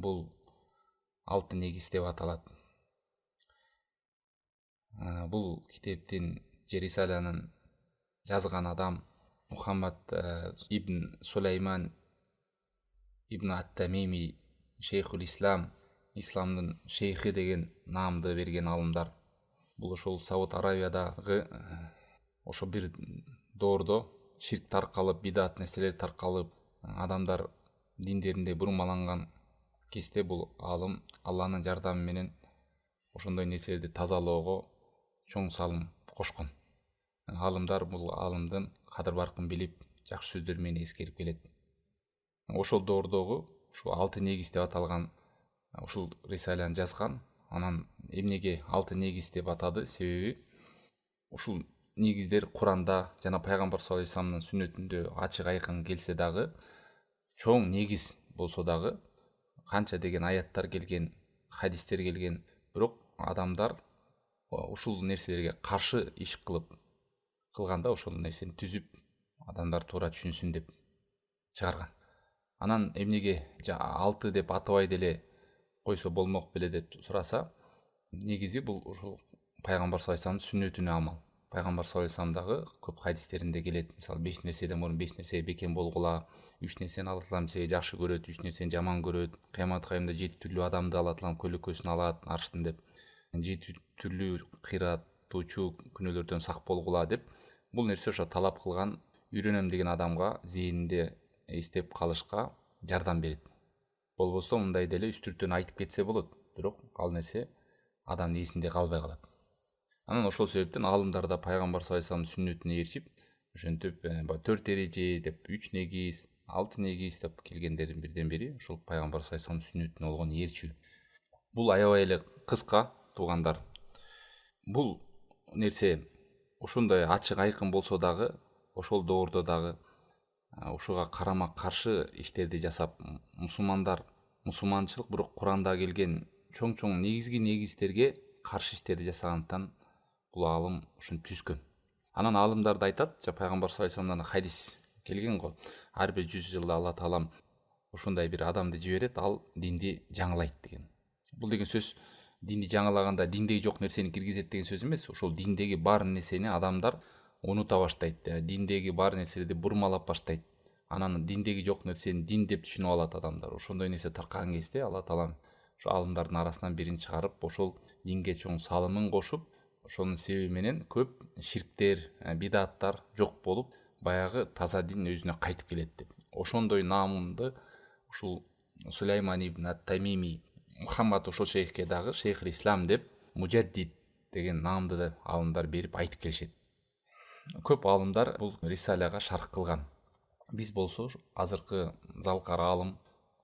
бул 6 негиз деп аталат. Бул китептин же рисаланын жазган адам Мухаммад ибн Сулейман ибн ат-Тамими шейхул ислам, исламдын шейхи деген наамды берген алымдар. Бул ошол Сауд Аравиядагы ошо бир доордо ширк таркалып, бидат нерселер таркалып, адамдар диндеринде бурмаланган кезде бул алым Алланын жардамы менен ошондой нерселерди тазалоого чоң салым кошкон. Алымдар бул алымдын кадыр баркын билип, жакшы сөздөр менен эскерип келет. Ошол доордогу ушу 6 негиз деп аталган ушул рисаланы жазган. Анан эмнеге 6 негиз деп атады? Себеби ушул негиздер Куранда жана пайгамбар саллаллаху алейхи вассаламдын сүннөтүндө ачык айкын келсе дагы, чоң негиз болсо дагы, канча деген аяттар келген, хадистер келген, бирок адамдар ушул нерселерге каршы иш кылганда ошол нерсени түзүп адамдар туура түшүнсүн деп чыгарган. Анан эмнеге 6 деп атабай деле койсо болмок беле деп сураса, негизи бул ушул пайгамбар саллаллаху алейхи вассаламдын сүннөтүнө амал. Пайгамбар саллаллаху алейхи вассаламдагы көп хадистеринде келет. Мисалы 5 нерседен мурун 5 нерсеге бекем болгула, 3 нерсени Алла таалам сени жакшы көрөт, 3 нерсени жаман көрөт. Кыямат кайымда 7 түрлүү адамды Алла таалам көлөкөсүн алат арштын деп. 7 түрлүү кыйратуучу күнөөлөрдөн сак болгула деп. Бул нерсе ошо талап кылган үйрөнөм деген адамга зээнинде эстеп калышка жардам берет. Болбосо мындай деле үстүртөн айтып кетсе болот, бирок ал нерсе адамдын эсинде калбай калат. Анан ошол себептен алымдарда пайгамбар саллаллаху алейхи вассаламдын сүннөтүнө эришип, ошентип 4 эреже деп, 3 негиз, 6 негиз деп келгендердин бирден бири ошол пайгамбар саллаллаху алейхи вассаламдын сүннөтүнө болгон ээрчүү. Бул аябай эле кыска, туугандар. Бул нерсе ошондой ачык айкын болсо дагы, ошол доордо дагы ошого карама каршы иштерди жасап, мусулманчылык бирок Куранда келген чоң негизги негиздерге каршы иштерди жасагандыктан бул алым ушуну түзгөн. Анан алымдарды айтат, пайгамбар саллаллаху алейхи вассаламдан хадис келген го. Ар бир 100 жылда Алла таалам ошондой бир адамды жиберет, ал динди жаңылайт деген. Бул деген сөз динди жаңылаганда диндеги жок нерсени киргизет деген сөз эмес. Ошол диндеги бар нерсени адамдар унута баштайт, диндеги бар нерселерди бурмалап баштайт. Анан диндеги жок нерсени дин деп түшүнүп алат адамдар. Ошондой нерсе таркаган кезде Алла таалам ошо алымдардын арасынан бирин чыгарып, ошол динге чоң салымын кошуп, ошонун себеби менен көп ширктер, бидаттар жок болуп, баягы таза дин өзүнө кайтып келет деп. Ошондой наамды ушул Сулейман ибн ат-Тамими Мухаммад ошол шейхке дагы шейхул ислам деп, мужаддид деген наамды алымдар берип айтып келишет. Көп алымдар бул рисалага шарх кылган. Биз болсо азыркы залкар алым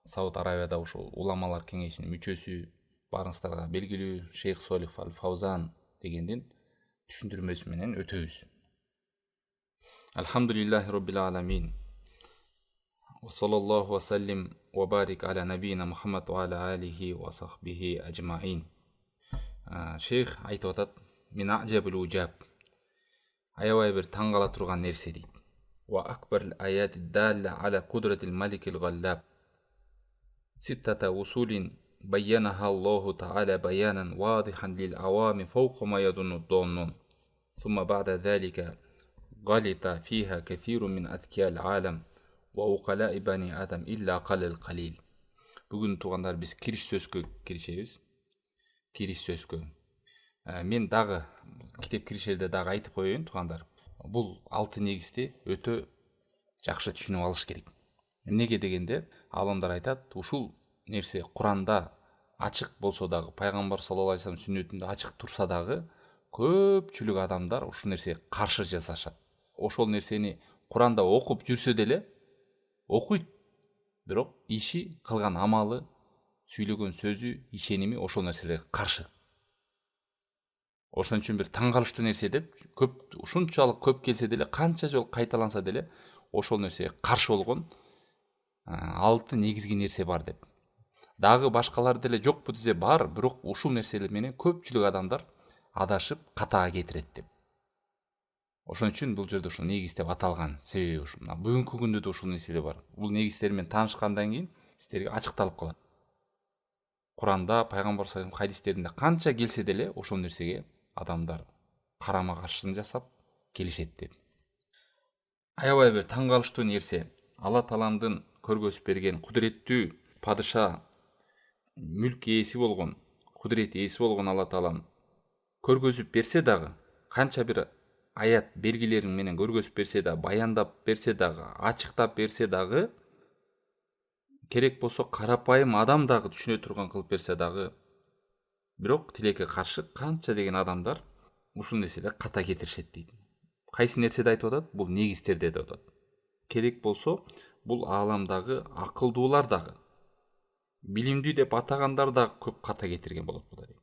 Сауд Аравияда ушул уламалар кеңешинин мүчөсү, барыңыздарга белгилүү Шейх Солих аль-Фаузан дегендин түшүндүрмөсү менен өтөбүз. Алхамдулиллахи роббил аламин. Ва саллаллаху ва саллим ва барик аля набийина Мухаммад ва аля алихи ва сахбихи аджмаин. Шейх айтып атат: "Мин аджабул уджаб." Аябай бир таң кала турган нерсе дейт. Ва акбарл аяти далла аля кудратил маликил галлаб. Ситтата усулин bayanaha Allahu ta'ala bayanan wadihan lil awami fawqa ma yadunnu ad-dannun. Thumma ba'da dhalika ghalita fiha kathirun min adhkiya al-alam wa uqala'i bani adam illa qalil qalil. Бүгүн туугандар биз кириш сөзгө киришебиз. Кириш сөзгө. Мен дагы китеп киришерде дагы айтып коеюн туугандар. Бул 6 негизди өтө жакшы түшүнүп алыш керек. Эмнеге дегенде, алымдар айтат, ушул нерсе Куранда ачык болсо дагы, пайгамбар саллаллаху алейхи вассалам сүннөтүндө ачык турса дагы, көпчүлүк адамдар ушул нерсеге каршы жасашат. Ошол нерсени Куранда окуп жүрсө деле, окуйт, бирок иши, кылган амалы, сүйлөгөн сөзү, ишеними ошол нерселерге каршы. Ошон үчүн бир таң калыштуу нерсе деп, көп ушунчалык көп келсе деле, канча жол кайталанса деле, ошол нерсеге каршы болгон 6 негизги нерсе бар деп. Дагы башкалар деле жокпу десе бар, бирок ушул нерселер менен көпчүлүк адамдар адашып катаага кетирет деп. Ошон үчүн бул жерде ушул негиз деп аталган себеби ушул. Бүгүнкү күндө да ушул нерселер бар. Бул негиздер менен таанышкандан кийин сиздерге ачыкталып калат. Куранда, пайгамбар саллаллаху алейхи хадистеринде канча келсе деле ошол нерсеге адамдар карама каршысын жасап келишет деп. Аябай бир таң калыштуу нерсе, Алла Тааламдын көргөзүп берген кудуреттүү падыша, мүлк ээси болгон, кудурет ээси болгон Алла Таалам көргөзүп берсе дагы, канча бир аят белгилерин менен көргөзүп берсе дагы, баяндап берсе дагы, ачыктап берсе дагы, керек болсо карапайым адам дагы түшүнө турган кылып берсе дагы, бирок тилекке каршы канча деген адамдар ушул нерседе ката кетиришет дейт. Кайсы нерседе айтып атат? Бул негиздерде деп атат. Керек болсо бул ааламдагы акылдуулар дагы, билимдүү деп атагандар дагы көп ката кетирген болот буда дейт.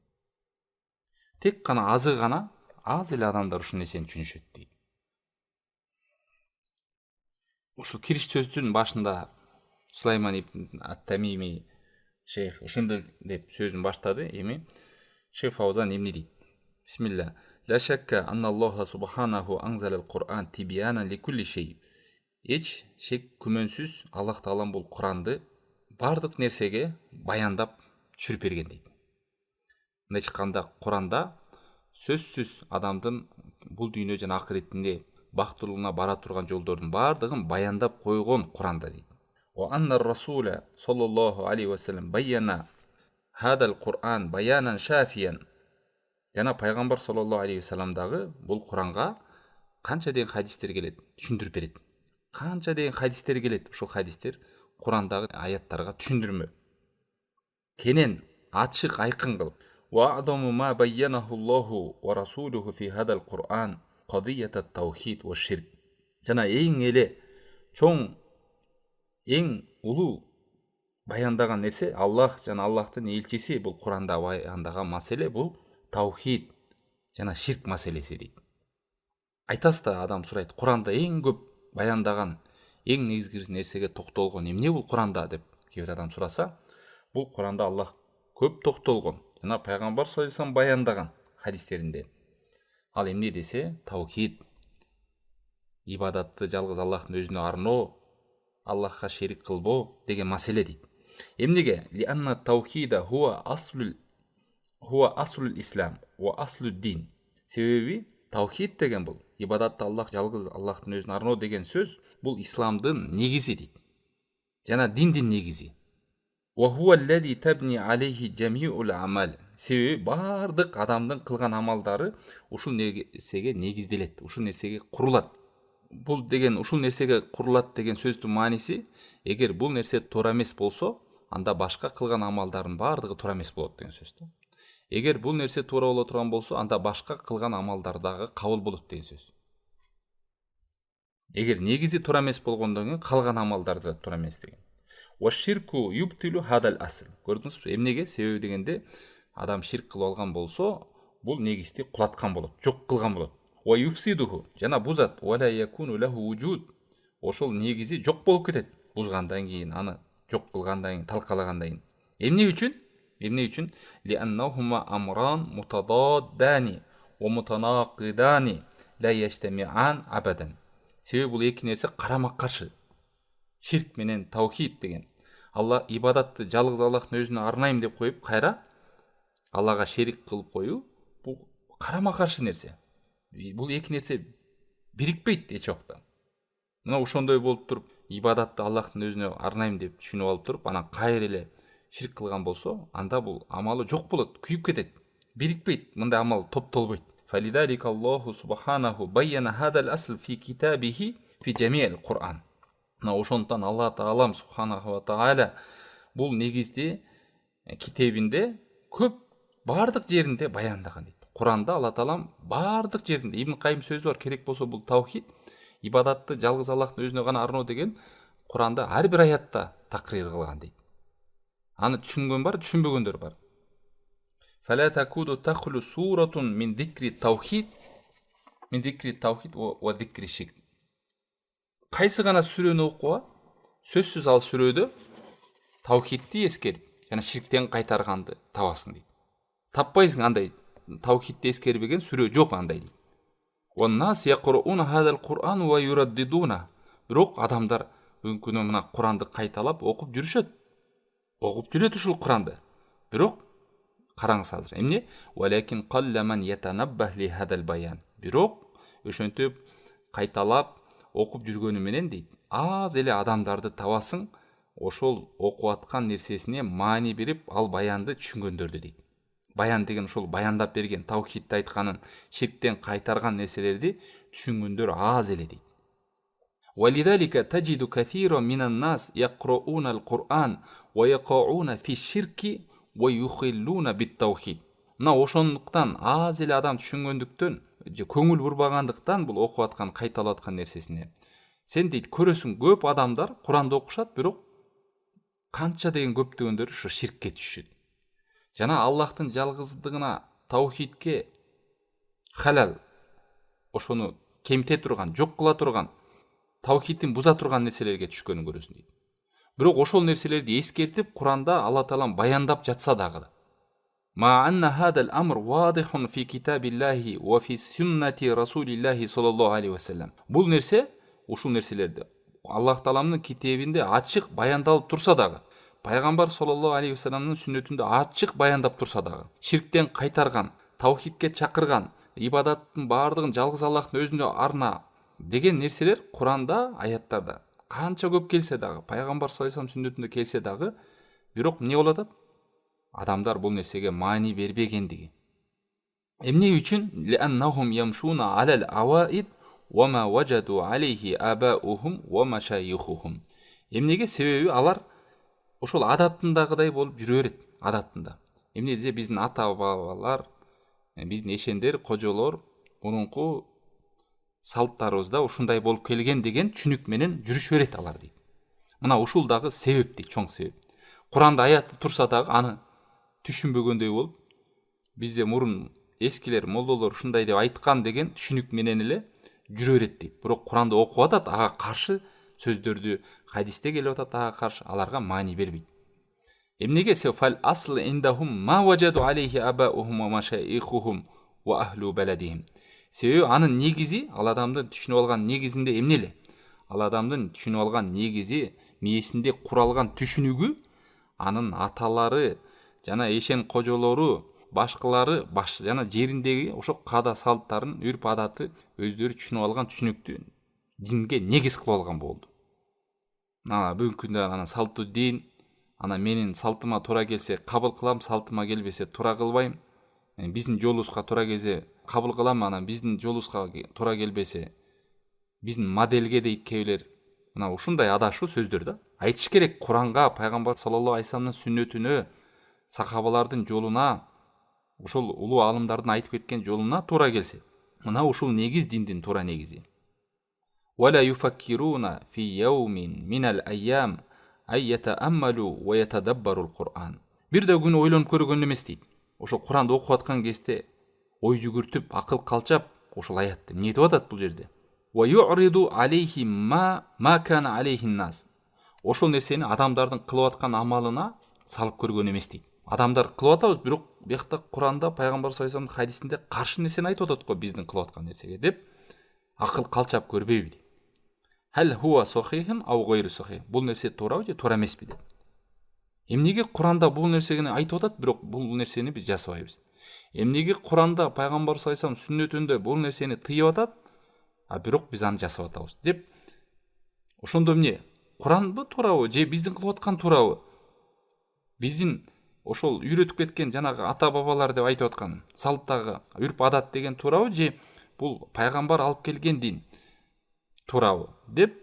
Тек гана азы гана, аз эле адамдар ушул нерсени түшүнүшөт дейт. Ушул кириш сөздүн башында Сулайман ибн ат-Тамими шейх ушундай деп сөзүн баштады. Эми шейх Фаузан эмне дейт? Бисмилла. Ла шакка анна Аллаха субханаху анзалал Кур'ан тибияна ли кулли шей. Эч шек күмөнсүз Аллах Таалам бул Куранды бардык нерсеге баяндап түшүрүп берген дейт. Мындай чыкканда Куранда сөзсүз адамдын бул дүйнө жана акыретинде бактылууна бара турган жолдордун бардыгын баяндап койгон Куранда дейт. Wa anna ar-rasula sallallahu aleyhi ve sellem bayyana hadal Kur'an bayanan shafiyan. Жана пайгамбар саллаллаху алейхи ва саллям дагы бул Куранга канча деген хадистер келет, түшүндүрүп берет. Канча деген хадистер келет, ушул хадистер Курандагы аяттарга түшүндүрмө. Кенен ачык айкын кылып, wa adamu ma bayyanahu Allahu wa rasuluhu fi hadal Qur'an qadiyat at-tawhid wa shirk. Жана эң эле чоң, эң улуу баяндаган нерсе Аллах жана Аллахтын элчиси бул Куранда баяндаган маселе бул таухид жана ширк маселеси дейт. Айтасыз да, адам сурайт, Куранда эң көп баяндаган, эң негизги нерсеге токтолгон эмне бул Куранда деп кээ бир адам сураса, бул Куранда Аллах көп токтолгон жана пайгамбар саллаллаху алейхи ва саллям баяндаган хадистеринде. Ал эмне десе, таухид, ибадатты жалгыз Аллахтын өзүнө арноо, Аллахка шерик кылбоо деген маселе дейт. Эмнеге? Ли анна таухида хуа аслул ислам ва аслул дин. Себеби таухид деген бул ибадатты Аллах жалгыз Аллахтын өзүнө арноо деген сөз бул исламдын негизи дейт. Жана диндин негизи. Ва хуа аллади табни алейхи жамиул амал. Себеби бардык адамдын кылган амалдары ушул нерсеге негизделет, ушул нерсеге курулат. Бул деген ушул нерсеге курулат деген сөздүн мааниси, эгер бул нерсе туура эмес болсо, анда башка кылган амалдардын бардыгы туура эмес болот деген сөз. Эгер бул нерсе туура боло турган болсо, анда башка кылган амалдар дагы кабыл болот деген сөз. Эгер негизи туура эмес болгондон кийин калган амалдар да туура эмес деген. Ва ширку юбтилу хадал асл. Көрдүңүзбү? Эмнеге? Себеби дегенде адам ширк кылып алган болсо, бул негизди кулаткан болот, жок кылган болот. Ва юфсидуху, жана бузат, ва ла якуну лаху вужуд. Ошол негизи жок болуп кетет. Бузгандан кийин, аны жок кылгандан кийин, талкалагандан кийин. Эмне үчүн? Эмне үчүн? Ли аннахума амран мутададдани ва мутанақидани ла яштамиан абадан. Себеби бул эки нерсе карама каршы. Ширк менен таухид деген. Алла ибадатты жалгыз Аллахтын өзүнө арнайм деп коюп, кайра Аллага шерик кылып коюу, бул карама каршы нерсе. Бул эки нерсе бирикпейт эч убакта. Мына ошондой болуп туруп, ибадатты Аллахтын өзүнө арнайм деп түшүнүп алып туруп, анан кайра эле ширк кылган болсо, анда бул амалы жок болот, күйүп кетет. Бирикпейт, мындай амал топтолбойт. Фалидалика Аллаху субханаху байяна хадал асл фи китабихи фи жамиил Кур'ан. Мына ошондон Алла Таалам субханаху ва тааля бул негизди китебинде көп бардык жеринде баяндаган дейт. Куранда Алла Таалам бардык жеринде, Ибн Кайым сөзү бар, керек болсо бул таухид, ибадатты жалгыз Аллахтын өзүнө гана арноо деген Куранда ар бир аятта такрир кылган дейт. Аны түшүнгөн бар, түшүнбөгөндөр бар. Фала такуду тахлу суратун мин дикри таухид ва дикри ширк. Кайсы гана сүрөнү окуга, сөзсүз ал сүрөдө таухидти эскерип, жана ширктен кайтарганды табасың дейт. Таппайсың андай таухидти эскербеген сүрө жок андай дейт. Ва нас якруна хадал Кур'ан ва юраддидуна. Бирок адамдар бүгүнкү күнү мына Куранды кайталап окуп жүрүшөт. Окуп жүрөт ушул Куранды. Бирок караңыз азыр. Эмне? Валакин қалламан ятанаббах ли хадал баян. Бирок ошентип кайталап окуп жүргөнү менен дейт, аз эле адамдарды табасың, ошол окуп аткан нерсесине маани берип, ал баянды түшүнгөндөрдү дейт. Баян деген ошол баяндап берген, таухидти айтканын, ширктен кайтарган нерселерди түшүнгөндөр аз эле дейт. Валидалика таджиду кафиран минан нас яқрауна ал-Кур'ан ва яқауна фи ширки ва юхиллуна бит-таухид. Мына ошондуктан аз эле адам түшүнгөндүктөн, көңүл бурбагандыктан бул окуп аткан, кайталап аткан нерсесине. Сен дейт, көрөсүң көп адамдар Куранды окушат, бирок канча деген көптөгөндөр ушу ширкке түшүшөт. Жана Аллахтын жалгыздыгына, таухидке халал, ошону кемите турган, жок кыла турган, таухидтин буза турган нерселерге түшкөнүн көрөсүң дейт. Бирок ошол нерселерди эскертип, Куранда Алла Таалам баяндап жатса дагы, ма анна хадал амр вадихун фи китабиллахи ва фи суннати расулиллахи саллаллаху алейхи ва саллям. Бул нерсе, ушул нерселерди Аллах Тааламдын китебинде ачык баяндалып турса дагы, пайгамбар саллаллаху алейхи ва салламдын сүннөтүндө ачык баяндап турса дагы, ширктен кайтарган, таухидке чакырган, ибадаттын баардыгын жалгыз Аллахтын өзүнө арна деген нерселер Куранда, аяттарда канча көп келсе дагы, пайгамбар саллаллаху алейхи ва саллам сүннөтүндө келсе дагы, бирок эмне болуп атат? Адамдар бул нерсеге маани бербегендиги. Эмне үчүн? Лианнахум ямшуна алал аваид ва ма важаду алейхи абаухум ва машайихухум. Эмнеге? Себеби алар ошол адаттындагыдай болуп жүрө берет, адаттында. Эмне десе, биздин ата бабалар, биздин эшендер, кожолор мурунку салттарыбызда ушундай болуп келген деген түшүнүк менен жүрүшө берет алар дейт. Мына ушул дагы себеп дейт, чоң себеп. Куранда аятты турса дагы аны түшүнбөгөндөй болуп, бизде мурун эскилер, молдолор ушундай деп айткан деген түшүнүк менен эле жүрө берет дейт. Бирок Куранды окуп атат, ага каршы сөздөрдү, хадисте келип атат, ага каршы, аларга маани бербейт. Эмнеге? Фал асл индахум ма важаду алейхи абаухум ва машайихухум ва ахлу баладихим. Себеби анын негизи, ал адамдын түшүнүп алган негизинде эмне эле? Ал адамдын түшүнүп алган негизи, мээсинде куралган түшүнүгү, анын аталары жана эшен кожолору, башкалары, жана жериндеги ошо када салттарын, үрп адаты өздөрү түшүнүп алган түшүнүктү динге негиз кылып алган болду. Бүгүнкү күндө анан салттуу дин, анан менин салтыма туура келсе кабыл кылам, салтыма келбесе туура кылбайм. Биздин жолубузга туура келсе кабыл кылам, анан биздин жолубузга туура келбесе биздин моделге дейт кээ-бирлер. Мына ушундай адашуу сөздөр да. Айтыш керек Куранга, пайгамбар саллаллаху алейхи ва салламдын сүннөтүнө, сахабалардын жолуна, ушул улуу алымдардын айтып кеткен жолуна туура келсе. Мына ушул негиз диндин туура негизи. Вала юфаккируна фи яумин минал айям ай ятааммалу ва ятадаббарул Кур'ан. Бир да күн ойлонуп көргөн эмес дейт. Ошол Куранды окуп аткан кезде ой жүгүртүп, акыл калчап, ошол аятты эмне деп атат бул жерде? Ва юриду алейхи ма кана алейхин нас. Ошол нерсени адамдардын кылып аткан амалына салып көргөн эмес дейт. Адамдар кылып атабыз, бирок бuyakta Куранда пайгамбар саллаллаху алейхи ва саллам хадисинде каршы нерсени айтып атат го биздин кылып аткан нерсеге деп акыл калчап көрбөйбү дейт. Хал хуа сахихун ау гайру сахих. Бул нерсе туурабы же туура эмеспи деп. Эмнеге Куранда бул нерсени айтып атат, бирок бул нерсени биз жасабайбыз? Эмнеге Куранда пайгамбар саллаллаху алейхи ва саллам сүннөтүндө бул нерсени тыйып атат, бирок биз аны жасап атабыз деп? Ошондо эмне? Куранбы туурабы же биздин кылып аткан туурабы? Биздин ошол үйрөтүп кеткен жанагы ата бабалар деп айтып аткан салттагы үрп адат деген туурабы же бул пайгамбар алып келген дин туурабы деп,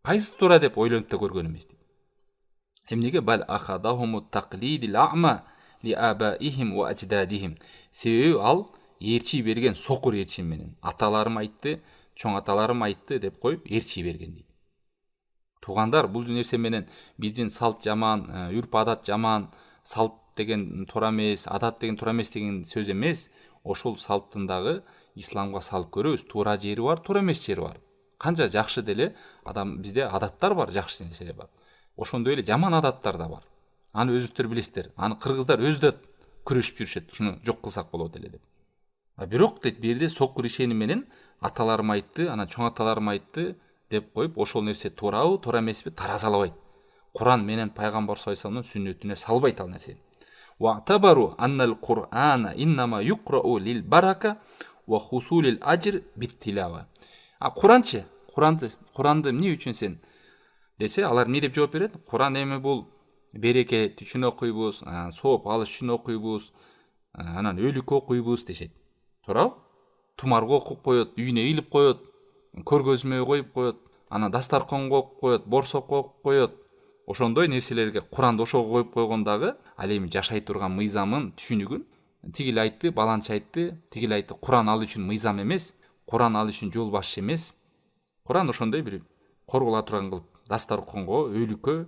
кайсы туура деп ойлонуп да көргөн эмес дейт. Эмнеге? Бал ахадахуму тaqlidil a'ma li abaihim wa ajdadihim. Себеби ал ээрчи берген сокур ээрчи менен. Аталарым айтты, чоң аталарым айтты деп коюп ээрчи берген дейт. Тугандар, бул нерсе менен биздин салт жаман, үрп адат жаман, салт деген туура эмес, адат деген туура эмес деген сөз эмес. Ошол салттындагы исламга салып көрөбүз. Туура жери бар, туура эмес жери бар. Канча жакшы деле адам, бизде адаттар бар, жакшы нерселер бар. Ошондой эле жаман адаттар да бар. Аны өзүңүздөр билесиздер. Аны кыргыздар өзү да күрөшүп жүрүшөт. Ушуну жок кылсак болот эле деп. Бирок дейт, бирде сокур ишени менен аталарым айтты, анан чоң аталарым айтты деп коюп, ошол нерсе туурабы, туура эмеспи таразалабайт. Куран менен пайгамбар саллаллаху алейхи вассаламдын сүннөтүнө салбайт ал нерсени. Вa'табару аннал Кур'ана иннама юqra'u lil барака ва хусулил ажр биттилава. Куранчы, Куранды эмне үчүн сен десе, алар эмне деп жооп берет? Куран эми бул берекет үчүн окуйбуз, сооп алыш үчүн окуйбуз, анан өлүккө окуйбуз дешет. Туурабы? Тумарга окуп коет, үйүнө илип коет, көргөзмө коюп коет, анан дастарканга окуп коет, борсокко окуп коет. Ошондой нерселерге Куранды ошого коюп койгон дагы ал эми жашай турган мыйзамын түшүнүгүн тигил айтты, баланча айтты, тигил айтты. Куран ал үчүн мыйзам эмес, Куран ал үчүн жол башчы эмес. Куран ошондой бир корголо турган кылып дастарканга, өлүккө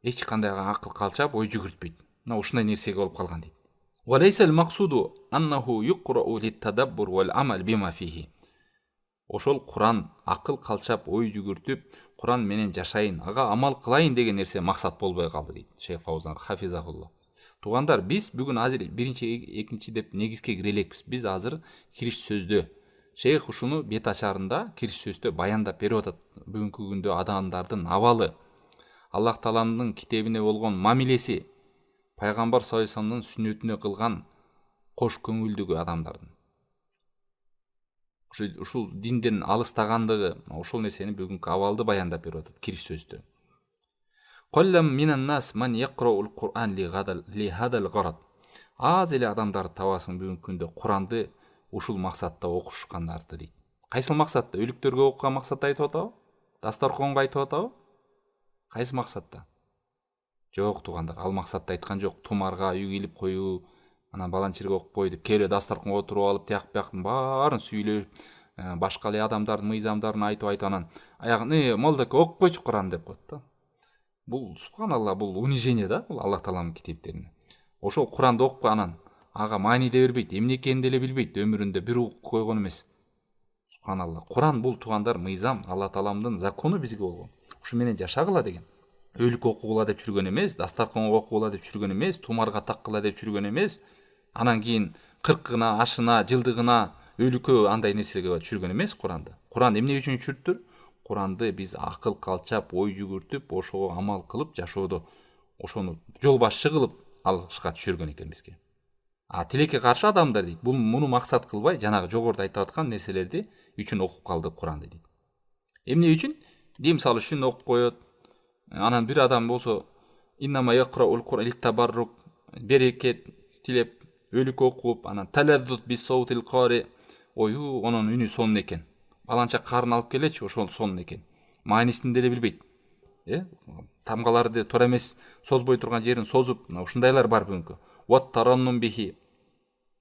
эч кандай акыл калчап ой жүгүртпөйт. Мына ушундай нерсеге болуп калган дейт. Валайсал максуду аннаху юqra'u лит-тадаббур вал амал бима фихи. Ошол Куран акыл калчап ой жүгүртүп, Куран менен жашайын, ага амал кылайын деген нерсе максат болбой калды дейт Шейх Фаузан хафизахулла. Тугандар, биз бүгүн азыр биринчи, экинчи деп негизге кире элекпиз. Биз азыр кириш сөздө Шейх ушуну бет ачарында кириш сөздө баяндап берип атат. Бүгүнкү күндө адамдардын абалы, Аллах Тааланын китебине болгон мамилеси, пайгамбар саллаллаху алейхи вассаламдын сүннөтүнө кылган кош көңүлдүгү адамдардын. Ушул динден алыстагандыгы, ошол нерсени бүгүнкү абалды баяндап берип атат кириш сөздө. Коллам минан нас ман яqra'ul Qur'an ли хадал гарад. Аз эле адамдар табасың бүгүнкү күндө Куранды ушул максатта окушкандарды дейт. Кайсы максатта? Өлүктөргө окуган максатта айтып атабы? Дастарканга айтып атабы? Кайсы максатта? Жок тугандар, ал максатта айткан жок. Тумарга үйгө илип коюу, анан баланчерге окуп кой деп келе дастарканга отуруп алып, тияк бияктын баарын сүйлөп, башка эле адамдардын мыйзамдарын айтып анан аягын молдоке окуп койчу Куран деп коет да. Бул субханалла, бул унижение да, бул Аллах Тааланын китептерине. Ошол Куранды окуп анан ага маани да бербейт, эмне экенин деле билбейт, өмүрүндө бир угуп койгон эмес. Субханалла. Куран бул тугандар мыйзам, Аллах Тааланын закону бизге болгон. Ушу менен жашагыла деген. Өлүк окугула деп жүргөн эмес, дастарканга окугула деп жүргөн эмес, тумарга таккыла деп жүргөн эмес, анан кийин 40-ына, ашына, жылдыгына өлүккө андай нерсеге жүргөн эмес Куранды. Куран эмне үчүн чүрттүр? Куранды биз акыл калчап, ой жүгүртүп, ошого амал кылып жашоодо, ошону жол башчы кылып алышка түшүргөн экен бизге. Тилекке каршы адамдар дейт, бул муну максат кылбай, жанагы жогоруда айтып аткан нерселерди үчүн окуп калды Куранды дейт. Эмне үчүн? Дем салыш үчүн окуп коет. Анан бир адам болсо иннама яqra'ul Qur'an лит-табаррук, берекет тилеп, өлүк окуп, анан талаззут бис саутил qari, ою онун үнү сонун экен. Баланча карын алып келечи, ошол сонун экен. Маанисин деле билбейт. Тамгаларды туура эмес, созбой турган жерин созуп, ушундайлар бар бүгүнкү. Wat tarannum bihi.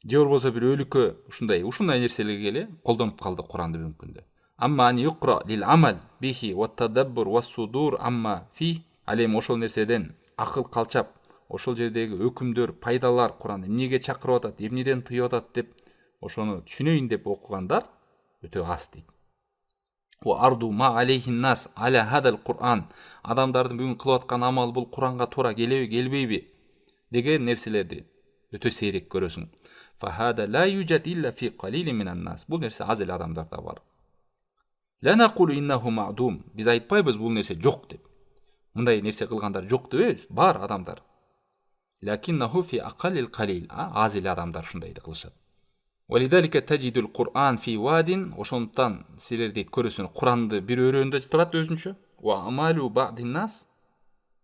Же болбосо бир өлүккө ушундай нерселерге эле колдонуп калды Куранды бүгүнкү күндө. Амма ани юqra lil amal bihi wat tadabbur was sudur amma fi. Алем ошол нерседен акыл калчап, ошол жердеги өкүмдөр, пайдалар, Куран эмнеге чакырып атат, эмнеден тыйып атат деп ошону түшүнөйүн деп окугандар өтө аз дейт. Wa ardu ma alayhi nas ala hadal Qur'an. Адамдардын бүгүн кылып аткан амал бул Куранга туура келеби, келбейби деген нерселерди өтө сейрек көрөсүң. Fa hada la yujad illa fi qalilin minan nas. Бул нерсе аз эле адамдарда бар. La naqulu innahu ma'dum. Биз айтпайбыз бул нерсе жок деп. Мындай нерсе кылгандар жок деп, бар адамдар. Lakinnahu fi aqallil qalil. Аз эле адамдар ушундайды кылышат. Walidhalika tajidul Qur'an fi wadin. Ошондуктан силерди көрөсүң Куранды бир өрөөндө турат өзүнчө. Wa amalu ba'din nas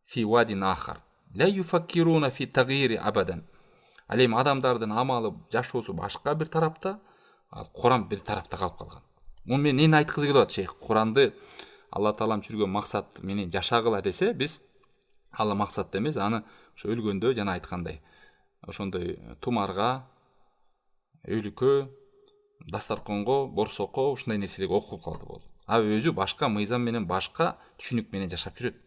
fi wadin akhar. La yufakkiruna fi taghyiri abadan. Ал эми адамдардын амалы, жашоосу башка бир тарапта, Куран бир тарапта калып калган. Муну мен эмне айткызы келип атат Шейх? Куранды Алла Таалам түшүргөн максат менен жашагыла десе, биз ал максатта эмес, аны ошо өлгөндө жана айткандай, ошондой тумарга, өлүккө, дастарканга, борсокко ушундай нерселерге окуп калды болду. Өзү башка мыйзам менен, башка түшүнүк менен жашап жүрөт.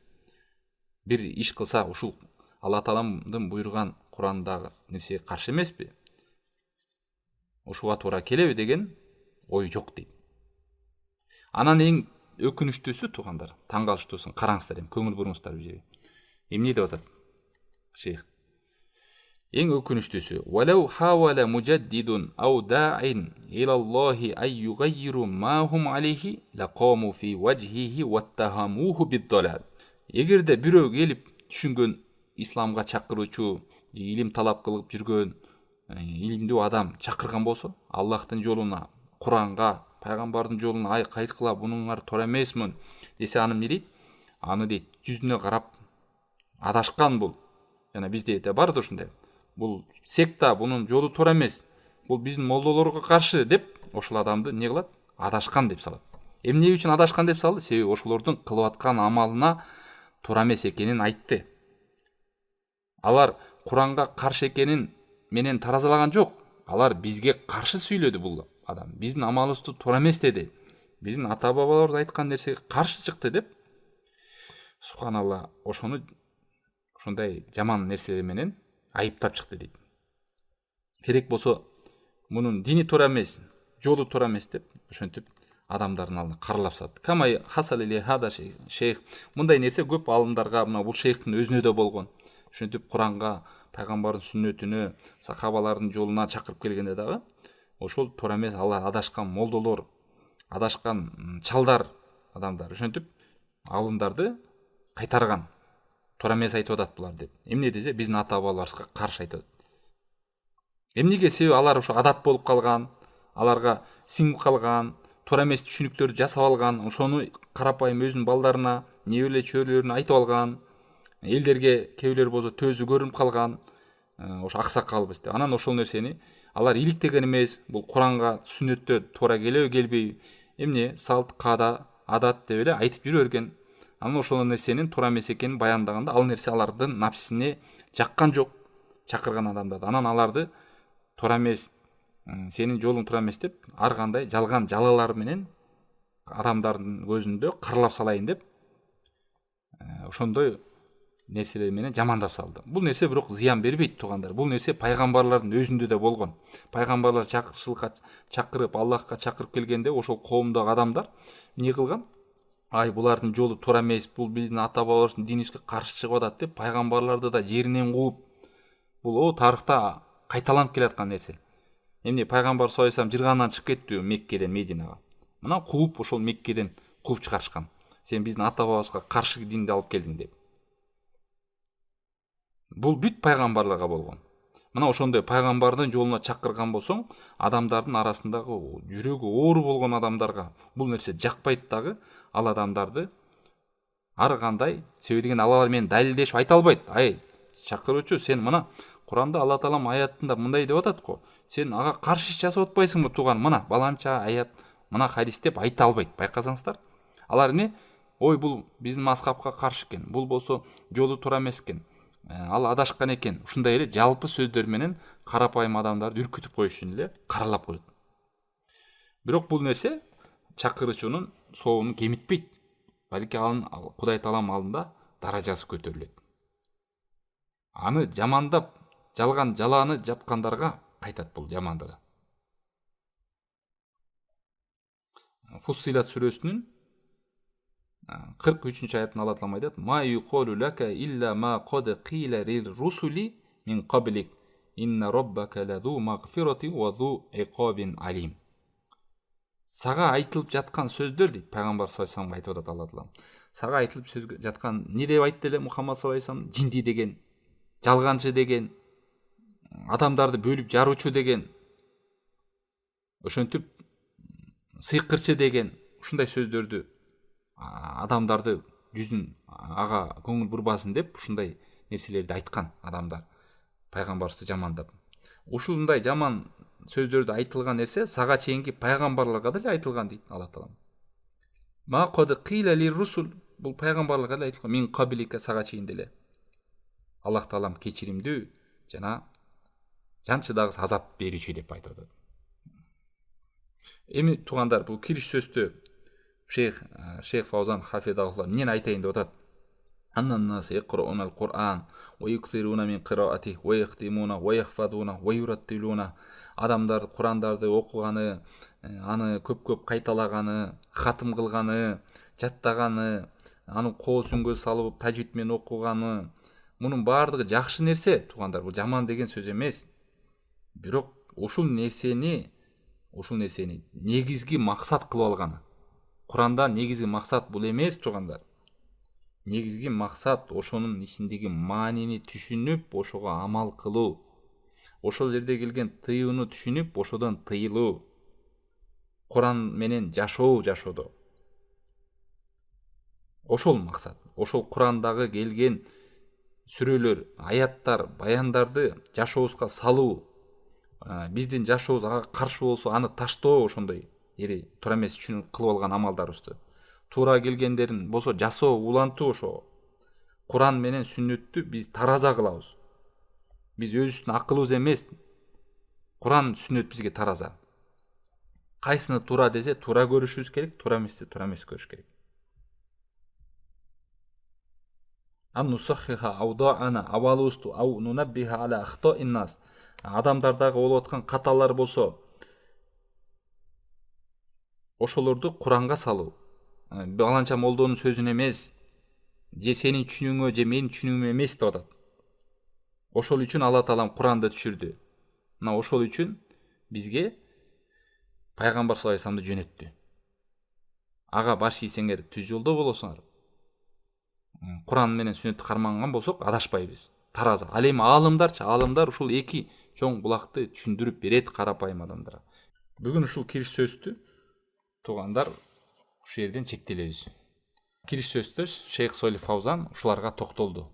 Бир иш кылса, ушул Алла Тааламдын буйруган Курандагы нерсеге каршы эмеспи? Ушуга туура келеби деген ой жок дейт. Анан эң өкүнүчтүүсү туугандар, таң калыштуусын караңыздар, көңүл буруңуздар бул жерге. Эмне деп атат Шейх? Эң өкүнүчтүүсү валау хавала мужаддидун ау даин илаллахи ай югайру ма хум алейхи лaqamu fi wajhihi wattahamuhu bid-dalal. эгерде бирөө келип түшүнгөн исламга чакыруучу, илим талап кылып жүргөн илимдүү адам чакырган болсо, Аллахтын жолуна, Куранга, пайгамбардын жолуна кайткыла бунуңар туура эмесмин десе, аны эмне дейт? Аны дейт, жүзүнө карап адашкан бул. Жана бизде бар да ушундай. Бул секта, бунун жолу туура эмес. Бул биздин молдолорго каршы деп, ошол адамды эмне кылат? Адашкан деп салат. Эмне үчүн адашкан деп салды? Себеби ошолордун кылып аткан амалына туура эмес экенин айтты. Алар Куранга каршы экенин менен таразалаган жок. Алар бизге каршы сүйлөдү бул адам. Биздин амалыбызды туура эмес деди. Биздин ата бабаларыбыз айткан нерсеге каршы чыкты деп, субханалла, ошону ушундай жаман нерсе менен айыптап чыкты дейт. Керек болсо мунун дини туура эмес, жолу туура эмес деп, ошентип адамдардын алдына каралап салат. Камай хасал или хада шейх. Мындай нерсе көп алымдарга, мына бул шейхтин өзүнө да болгон. Ошентип Куранга, пайгамбардын сүннөтүнө, сахабалардын жолуна чакырып келгенде дагы ошол туура эмес, алар адашкан молдолор, адашкан чалдар, адамдар ошентип алымдарды кайтарган. Туура эмес айтып атат булар деп. Эмне десе, биздин ата бабаларыбызга каршы айтып атат. Эмнеге? Себеби алар ошо адат болуп калган, аларга сиңип калган, туура эмес түшүнүктөрдү жасап алган, ошону карапайым өзүнүн балдарына, небере чөбөрөлөрүнө айтып алган. Элдерге кээ болсо төзү көрүнүп калган, ошо аксакалбыз деп. Анан ошол нерсени алар иликтеген эмес, бул Куранга, сүннөттө туура келеби келбейби, эмне салт, каада, адат деп эле айтып жүрө берген. Анан ошол нерсенин туура эмес экенин баяндаганда, ал нерсе алардын напсисине жаккан жок, чакырган адамдарды. Анан аларды туура эмес, сенин жолуң туура эмес деп, ар кандай жалган жалалар менен адамдардын көзүндө каралап салайын деп, ошондой нерселер менен жамандап салды. Бул нерсе бирок зыян бербейт, туугандар. Бул нерсе пайгамбарлардын өзүндө да болгон. Пайгамбарлар чакырчылыкка чакырып, Аллахка чакырып келгенде, ошол коомдогу адамдар эмне кылган? Ай, булардын жолу туура эмес, бул биздин ата бабаларыбыздын динибизге каршы чыгып атат деп, пайгамбарларды да жеринен кууп, бул тарыхта кайталанып келаткан нерсе. Эмне, пайгамбар саллаллаху алейхи вассалам жыргандан чыгып кеттиби Меккеден Мединага? Мына кууп, ошол Меккеден кууп чыгарышкан. Сен биздин ата бабабызга каршы динди алып келдиң деп. Бул бүт пайгамбарларга болгон. Мына ошондой пайгамбардын жолуна чакырган болсоң, адамдардын арасындагы жүрөгү оору болгон адамдарга бул нерсе жакпайт дагы, ал адамдарды ар кандай, себеби деген алар менен далилдешип айта албайт. Ай, чакыруучу, сен мына Куранда Алла Таалам аятында мындай деп атат го. Сен ага каршы иш жасап атпайсыңбы, тууган? Мына баланча аят, мына хадис деп айта албайт. Байкасаңыздар, алар эмне? Ой, бул биздин мазхабка каршы экен, бул болсо жолу туура эмес экен, ал адашкан экен. Ушундай эле жалпы сөздөр менен карапайым адамдарды үркүтүп коюш үчүн эле каралап коет. Бирок бул нерсе чакыруучунун соонун кемитпейт. Балки анын Кудай Таалам алдында даражасы көтөрүлөт. Аны жамандап, жалган жаланы жапкандарга кайтат бул жамандыгы. Фуссилат сүрөсүнүн 43-аятын Алла Таалам айтат: "Ма юқолу лака илля ма қад қила лир-русули мин қаблик, инна роббака лазу мағфирати ва зу иқабин алим." Сага айтылып жаткан сөздөр дейт, пайгамбар саллаллаху алейхи вассаламга айтып атат Алла Таалам. Сага айтылып жаткан не деп айтты эле Мухаммад саллаллаху алейхи вассалам? Жинди деген, жалганчы деген, адамдарды бөлүп жаруучу деген, ошентип сыйкырчы деген, ушундай сөздөрдү адамдарды жүзүн ага көңүл бурбасын деп, ушундай нерселерди айткан адамдар пайгамбарыбызды жамандап. Ушундай жаман сөздөрдү айтылган нерсе сага чейинки пайгамбарларга да айтылган дейт Алла Таалам. Ма кад кила лир-русул, бул пайгамбарларга да айтылган, мин каблика, сага чейин деле. Аллах Таалам кечиримдүү жана жанчыдагы азап берүүчү деп айтып атат. Эми туугандар, бул кириш сөздө Шейх Фаузан хафизахуллах эмнени айтайын деп атат? Аннан-нас яқрауна ал-Кур'ан ва юктируна мин қираати ва яхтимуна ва яхфадуна ва юраттилуна. Адамдар Курандарды окуганы, аны көп-көп кайталаганы, хатым кылганы, жаттаганы, аны коо сүңгө салып тажвид менен окуганы, мунун баардыгы жакшы нерсе, туугандар. Бул жаман деген сөз эмес. Бирок ушул нерсени негизги максат кылып алганы. Куранда негизги максат бул эмес, туугандар. негизги максат ошонун ичиндеги маанини түшүнүп ошого амал кылуу, ошол жерде келген тыюуну түшүнүп ошодон тыйылуу, Куран менен жашоодо. Ошол максат. Ошол Курандагы келген сүрөлөр, аяттар, баяндарды жашообузга салуу. Биздин жашообуз ага каршы болсо аны таштоо, ошондой туура эмес үчүн кылып алган амалдарыбызды. Туура келгендерин болсо жасоо, улантуу ошого. Куран менен сүннөттү биз тараза кылабыз. Биз өзүбүздүн акылыбыз эмес, Куран, сүннөт бизге тараза. Кайсыны туура десе туура көрүшүбүз керек, туура эмести туура эмес көрүш керек. Абалыбызды ау нунаббиха аля ахтоин нас. Адамдардагы болуп аткан каталар болсо, ошолорду Куранга салуу. Баланча молдонун сөзүн эмес, же сенин түшүнүүңө же менин түшүнүүм эмес деп атат. Ошол үчүн Алла Таалам Куранды түшүрдү. Мына ошол үчүн бизге пайгамбар саллаллаху алейхи вассаламды жөнөттү. Ага баш ийсеңер түз жолдо болосуңар. Куран менен сүннөттү карманган болсок адашпайбыз. Тараза. Ал эми аалымдар ушул эки чоң булакты түшүндүрүп берет карапайым адамдарга. Бүгүн ушул кириш сөздү туугандар ушул жерден чектелебиз. Кириш сөздөш Шейх Солих Фаузан ушуларга токтолду.